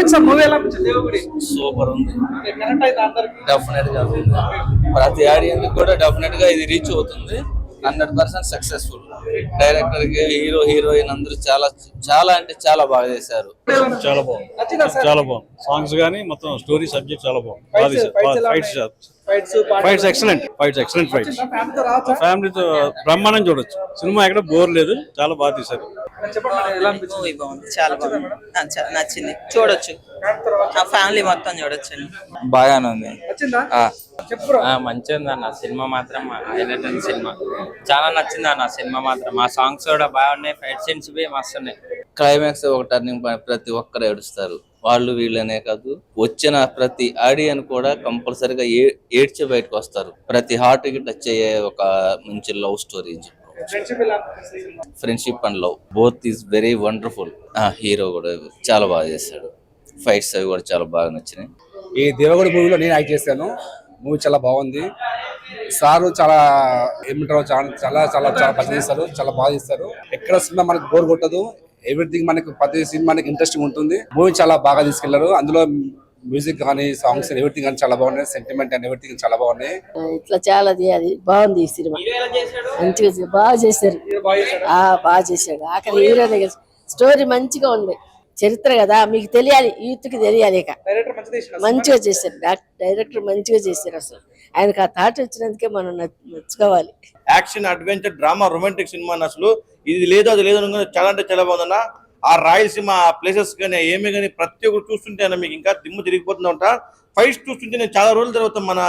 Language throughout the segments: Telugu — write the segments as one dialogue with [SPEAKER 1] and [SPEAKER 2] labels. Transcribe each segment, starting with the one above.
[SPEAKER 1] చెప్పండి సార్, మూవీ ఎలా అనిపించింది? దేవుడి
[SPEAKER 2] సూపర్ ఉంది,
[SPEAKER 1] కనెక్ట్ అయితే అందరికి
[SPEAKER 2] డెఫినెట్ గా ప్రతి ఆడియన్స్ కూడా డెఫినెట్ గా ఇది రీచ్ అవుతుంది. 100% సక్సెస్ఫుల్. డైరెక్టర్ కి హీరో హీరోయిన్ అందరూ చాలా చాలా అంటే చాలా బాగా చేశారు.
[SPEAKER 3] చాలా బాగుంది, చాలా బాగుంది. సాంగ్స్ గానీ మొత్తం స్టోరీ సబ్జెక్ట్ చాలా బాగుంది. ఫైట్స్ ఎక్సలెంట్, ఫైట్స్ ఫ్యామిలీతో బ్రహ్మాండం చూడొచ్చు. సినిమా ఎక్కడ బోర్ లేదు, చాలా బాగా తీశారు.
[SPEAKER 4] చాలా బాగుంది, నచ్చింది, చూడొచ్చు, ఫ్యామిలీ మొత్తం చూడొచ్చు.
[SPEAKER 2] బాగానే ఉంది,
[SPEAKER 5] మంచిగా ఉంది అన్న. సినిమా మాత్రం హైలైట్ అయిన సినిమా, చాలా నచ్చింది అన్న. సినిమా మాత్రం ఆ సాంగ్స్ కూడా బాగున్నాయి, ఫైట్ సీన్స్ మస్తు ఉన్నాయి.
[SPEAKER 2] క్లైమాక్స్ ఒక టర్నింగ్ పాయింట్. ప్రతి ఒక్కరు ఏడుస్తారు, వాళ్ళు వీళ్ళనే కాదు, వచ్చిన ప్రతి ఆడియన్ కూడా కంపల్సరీగా ఏడ్చే బయటకు వస్తారు. ప్రతి హార్ట్ కి టచ్ అయ్యే ఒక మంచి love story. Friendship and love both is very wonderful. Hero కూడా చాలా బాగా చేశాడు. ఫైట్స్ అవి కూడా చాలా బాగా నచ్చినాయి.
[SPEAKER 6] ఈ దేవగడి మూవీలో నేను యాక్ట్ చేశాను. మూవీ చాలా బాగుంది. సారు చాలా ఏమంటారు, చాలా చాలా చాలా బాగా చేస్తారు, చాలా బాగా చేస్తారు. ఎక్కడ సినిమా మనకు బోర్ కొట్టదు. ఎవ్రీథింగ్ మనకు ప్రతి సినిమా మనకి ఇంట్రెస్టింగ్ ఉంటుంది. మూవీ చాలా బాగా తీసుకెళ్లారు. అందులో మ్యూజిక్ కానీ సాంగ్స్ ఎవ్రీథింగ్ కానీ చాలా బాగున్నాయి. సెంటిమెంట్ అండ్ ఎవ్రీథింగ్ చాలా బాగున్నాయి.
[SPEAKER 7] ఇట్లా చాలా అది బాగుంది. ఈ సినిమా మంచిగా బాగా చేశారు, బాగా చేశాడు. ఆఖరి హీరో దగ్గర స్టోరీ మంచిగా ఉంది. చరిత్ర కదా, మీకు తెలియాలి, యూత్ కి తెలియాలి. ఇక మంచిగా చేశారు, డైరెక్టర్ మంచిగా చేశారు. అసలు ఆయనకు ఆ థాట్ వచ్చినందుకే మనం నచ్చుకోవాలి.
[SPEAKER 8] Action, adventure, drama, romantic cinema అసలు ఇది లేదు అది లేదు చాలా అంటే చాలా బాగుందన్న. ఆ రాయలసీమ ప్లేసెస్ కానీ ఏమి కానీ ప్రతి ఒక్కరు చూస్తుంటే అన్న మీకు ఇంకా దిమ్ము తిరిగిపోతుందా ఉంటా. ఫైట్స్ చూస్తుంటే నేను చాలా రోజుల తర్వాత మన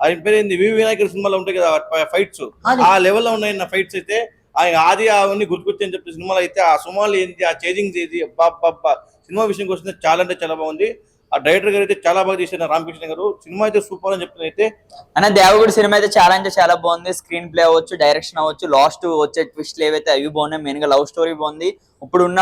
[SPEAKER 8] ఆయన పేరు ఏంది వి వినాయకుడి సినిమాలో ఉంటాయి కదా ఫైట్స్, ఆ లెవెల్లో ఉన్నాయి నా ఫైట్స్. అయితే ఆది అవన్నీ గుర్తుకొచ్చి చెప్పి సినిమాలో అయితే ఆ సుమాలు ఏంటి, ఆ చేజింగ్స్ ఏది, అబ్బా సినిమా విషయంకి వస్తుంది చాలా అంటే చాలా బాగుంది. ఆ డైరెక్టర్ గారు అయితే చాలా బాగా చేశారు, రామకృష్ణ గారు. సినిమా అయితే సూపర్ అని చెప్తున్నా. అయితే
[SPEAKER 4] అన్న దేవగుడి సినిమా అయితే చాలా అంటే చాలా బాగుంది. స్క్రీన్ ప్లే అవ్వచ్చు, డైరెక్షన్ అవ్వచ్చు, లాస్ట్ వచ్చే ట్విస్ట్లు ఏవైతే అవి బాగున్నాయి. మెయిన్ గా లవ్ స్టోరీ బాగుంది. ఇప్పుడున్న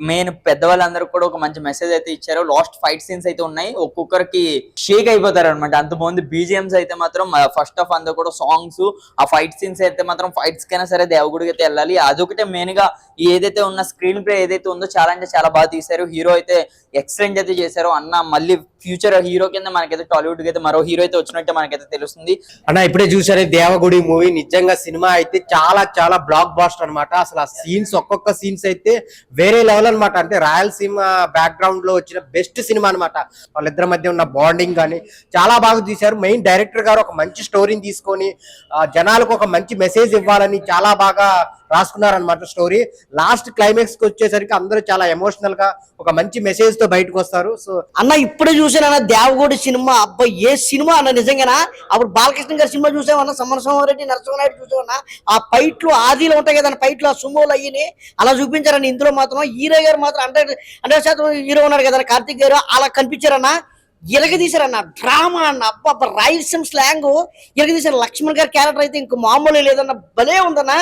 [SPEAKER 4] మెయిన్ పెద్దవాళ్ళందరూ కూడా ఒక మంచి మెసేజ్ అయితే ఇచ్చారు. లాస్ట్ ఫైట్ సీన్స్ అయితే ఉన్నాయి, ఒక్కొక్కరికి షేక్ అయిపోతారు అనమాట, అంత బాగుంది. బీజిఎంస్ అయితే మాత్రం ఫస్ట్ ఆఫ్ అందరూ కూడా సాంగ్స్, ఆ ఫైట్ సీన్స్ అయితే మాత్రం ఫైట్స్ కైనా సరే దేవగుడికి అయితే వెళ్ళాలి. అదొకటే మెయిన్ గా ఏదైతే ఉన్న స్క్రీన్ ప్లే ఏదైతే ఉందో చాలా అంటే చాలా బాగా తీశారు. హీరో అయితే ఎక్సలెంట్ అయితే చేశారు అన్న. మళ్ళీ ఫ్యూచర్ హీరో కింద మనకైతే టాలీవుడ్ కి అయితే మరో హీరో అయితే వచ్చినట్టే మనకైతే తెలుస్తుంది
[SPEAKER 9] అన్న. ఇప్పుడే చూసారు దేవగుడి మూవీ, నిజంగా సినిమా అయితే చాలా చాలా బ్లాక్ బాస్టర్ అనమాట. అసలు ఆ సీన్స్, ఒక్కొక్క సీన్స్ అయితే వేరే లెవెల్ అనమాట. అంటే రాయలసీమ బ్యాక్ గ్రౌండ్ లో వచ్చిన బెస్ట్ సినిమా అనమాట. వాళ్ళిద్దరి మధ్య ఉన్న బాండింగ్ కానీ చాలా బాగా తీశారు. మెయిన్ డైరెక్టర్ గారు ఒక మంచి స్టోరీని తీసుకొని జనాలకు ఒక మంచి మెసేజ్ ఇవ్వాలని చాలా బాగా రాసుకున్నారనమాట స్టోరీ. లాస్ట్ క్లైమాక్స్ కి వచ్చేసరికి అందరూ చాలా ఎమోషనల్ గా ఒక మంచి మెసేజ్ తో బయటకు వస్తారు. సో
[SPEAKER 7] అన్న ఇప్పుడే చూసానన్న దేవగోడి సినిమా, అబ్బా ఏ సినిమా అన్న నిజంగానా. అప్పుడు బాలకృష్ణ గారి సినిమా చూసామన్నా, సమరసింహారెడ్డి, నరసింహారెడ్డి చూసామన్నా. ఆ ఫైట్లు ఆదిలో ఉంటాయి కదా ఫైట్లు, ఆ సుమోలు అయ్యి అలా చూపించారని. ఇందులో మాత్రం హీరో గారు మాత్రం 100% హీరో ఉన్నారు కదా కార్తిక్ గారు, అలా కనిపించారన్న. ఇరగదీశారన్న డ్రామా అన్న, అబ్బా రాయలసీమ స్లాంగ్ ఇరగదీశారు. లక్ష్మణ్ గారి క్యారెక్టర్ అయితే ఇంక మామూలు లేదన్న, భలే ఉందన్న.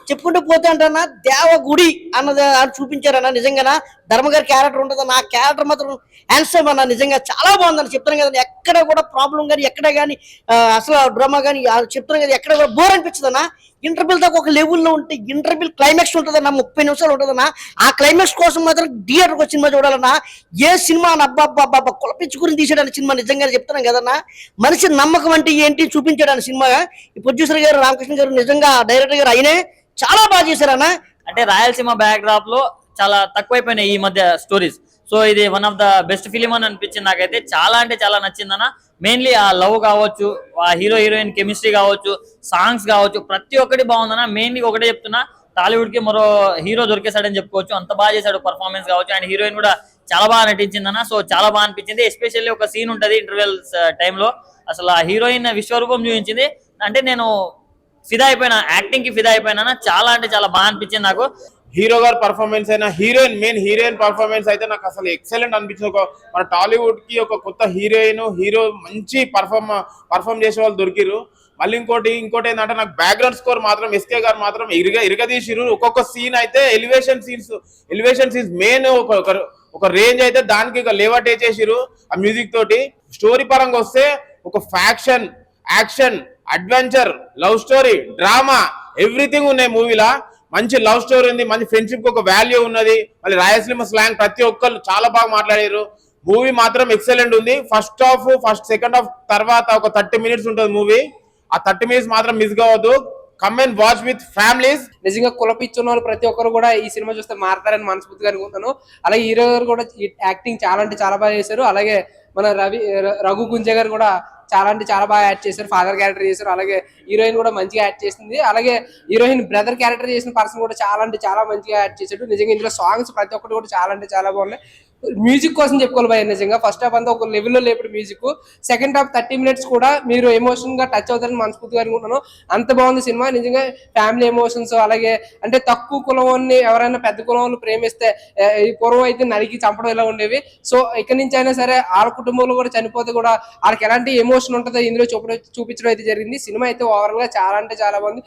[SPEAKER 7] చెప్పుకుంటూ పోతే అంటన్నా దేవగుడి అన్నది చూపించారన్న. నిజంగా ధర్మ గారి క్యారెక్టర్ ఉంటుందన్న, ఆ క్యారెక్టర్ మాత్రం హ్యాండ్సమ్ అన్న. నిజంగా చాలా బాగుందని చెప్తాను కదా, ఎక్కడ కూడా ప్రాబ్లం కానీ ఎక్కడ కానీ అసలు డ్రామా కానీ చెప్తాను కదా, ఎక్కడ కూడా బోర్ అనిపించదు అన్న. ఇంటర్వెల్ దాకా ఒక లెవెల్లో ఉంటే ఇంటర్వెల్ క్లైమాక్స్ ఉంటుందన్న, 30 నిమిషాలు ఉంటుందన్న. ఆ క్లైమాక్స్ కోసం మాత్రం థియేటర్కి వచ్చి సినిమా చూడాలన్నా. ఏ సినిమా అబ్బా కులపించుకుని తీసాడన్న సినిమా. నిజంగా చెప్తాను కదన్నా, మనిషి నమ్మకం అంటే ఏంటి చూపించాడన్న సినిమా. ఈ ప్రొడ్యూసర్ గారు రామకృష్ణ గారు, నిజంగా డైరెక్టర్ గారు అయినే చాలా బాగా చేశారన్న.
[SPEAKER 4] అంటే రాయలసీమ బ్యాక్ డ్రాప్ లో చాలా తక్కువైపోయినాయి ఈ మధ్య స్టోరీస్. సో ఇది one of the best film అని అనిపించింది నాకైతే. చాలా అంటే చాలా నచ్చిందన్న. మెయిన్లీ ఆ లవ్ కావచ్చు, ఆ హీరో హీరోయిన్ కెమిస్ట్రీ కావచ్చు, సాంగ్స్ కావచ్చు, ప్రతి ఒక్కటి బాగుందన్న. మెయిన్లీ ఒకటే చెప్తున్నా, టాలీవుడ్ కి మరో హీరో దొరికేశాడని చెప్పుకోవచ్చు, అంత బాగా చేశాడు పర్ఫార్మెన్స్ కావచ్చు. అండ్ హీరోయిన్ కూడా చాలా బాగా నటించిందన్న. సో చాలా బాగా అనిపించింది. ఎస్పెషల్లీ ఒక సీన్ ఉంటది ఇంటర్వెల్స్ టైంలో, అసలు ఆ హీరోయిన్ విశ్వరూపం చూపించింది. అంటే నేను ఫిదా అయిపోయినా, యాక్టింగ్ కి ఫిదా అయిపోయినా. చాలా అంటే చాలా బాగా అనిపించింది నాకు.
[SPEAKER 8] హీరో గారి పర్ఫార్మెన్స్ అయినా, మెయిన్ హీరోయిన్ పర్ఫార్మెన్స్ అయితే నాకు అసలు ఎక్సలెంట్ అనిపించింది. ఒక మన టాలీవుడ్ కి ఒక కొత్త హీరో మంచి పర్ఫార్మ్ చేసే వాళ్ళు దొరికిరు. మళ్ళీ ఇంకోటి ఏంటంటే నాకు బ్యాక్గ్రౌండ్ స్కోర్ మాత్రం ఎస్కే గారు మాత్రం ఇరగదీసిరు. ఒక్కొక్క సీన్ అయితే ఎలివేషన్ సీన్స్ మెయిన్ ఒక రేంజ్ అయితే దానికి లేవట్ వేసేసిరు ఆ మ్యూజిక్ తోటి. స్టోరీ పరంగా వస్తే ఒక faction, action, adventure, love story, drama everything ఉన్నాయి మూవీలా. మంచి లవ్ స్టోరీ ఉంది, మంచి ఫ్రెండ్షిప్ కి ఒక వాల్యూ ఉన్నది. మళ్ళీ రాయలసీమ స్లాంగ్ ప్రతి ఒక్కరు చాలా బాగా మాట్లాడారు. మూవీ మాత్రం ఎక్సలెంట్ ఉంది. ఫస్ట్ సెకండ్ హాఫ్ తర్వాత ఒక 30 minutes ఉంటుంది మూవీ. ఆ 30 minutes మాత్రం మిస్ కావద్దు. Come and watch with families.
[SPEAKER 10] నిజంగా కులపిచ్చున్న వాళ్ళు ప్రతి ఒక్కరు కూడా ఈ సినిమా చూస్తే మారతారని మనస్ఫూర్తిగా అనుకుంటున్నాను. అలాగే హీరో గారు కూడా యాక్టింగ్ చాలా అంటే చాలా బాగా చేశారు. అలాగే మన రఘు గుంజ గారు కూడా చాలా అంటే చాలా బాగా యాక్ట్ చేశారు. ఫాదర్ క్యారెక్టర్ చేశారు. అలాగే హీరోయిన్ కూడా మంచిగా యాక్ట్ చేసింది. అలాగే హీరోయిన్ బ్రదర్ క్యారెక్టర్ చేసిన పర్సన్ కూడా చాలా అంటే చాలా మంచిగా యాక్ట్ చేశాడు. నిజంగా ఇందులో సాంగ్స్ ప్రతి ఒక్కటి కూడా చాలా అంటే చాలా బాగున్నాయి. మ్యూజిక్ కోసం చెప్పుకోవాలి భయ. నిజంగా ఫస్ట్ హాఫ్ అంతా ఒక లెవెల్లో లేపడు మ్యూజిక్. సెకండ్ హాఫ్ 30 minutes కూడా మీరు ఎమోషన్ గా టచ్ అవుతారని మనస్ఫూర్తిగా అనుకుంటున్నాను. అంత బాగుంది సినిమా. నిజంగా ఫ్యామిలీ ఎమోషన్స్, అలాగే అంటే తక్కువ కులం ఎవరైనా పెద్ద కులం వాళ్ళు ప్రేమిస్తే ఈ పూర్వం అయితే నరికి చంపడం ఇలా ఉండేవి. సో ఇక్కడి నుంచి అయినా సరే వాళ్ళ కుటుంబంలో కూడా చనిపోతే కూడా వాళ్ళకి ఎలాంటి ఎమోషన్ ఉంటుందో ఇందులో చూపించడం అయితే జరిగింది. సినిమా అయితే ఓవరాల్ గా చాలా అంటే చాలా బాగుంది.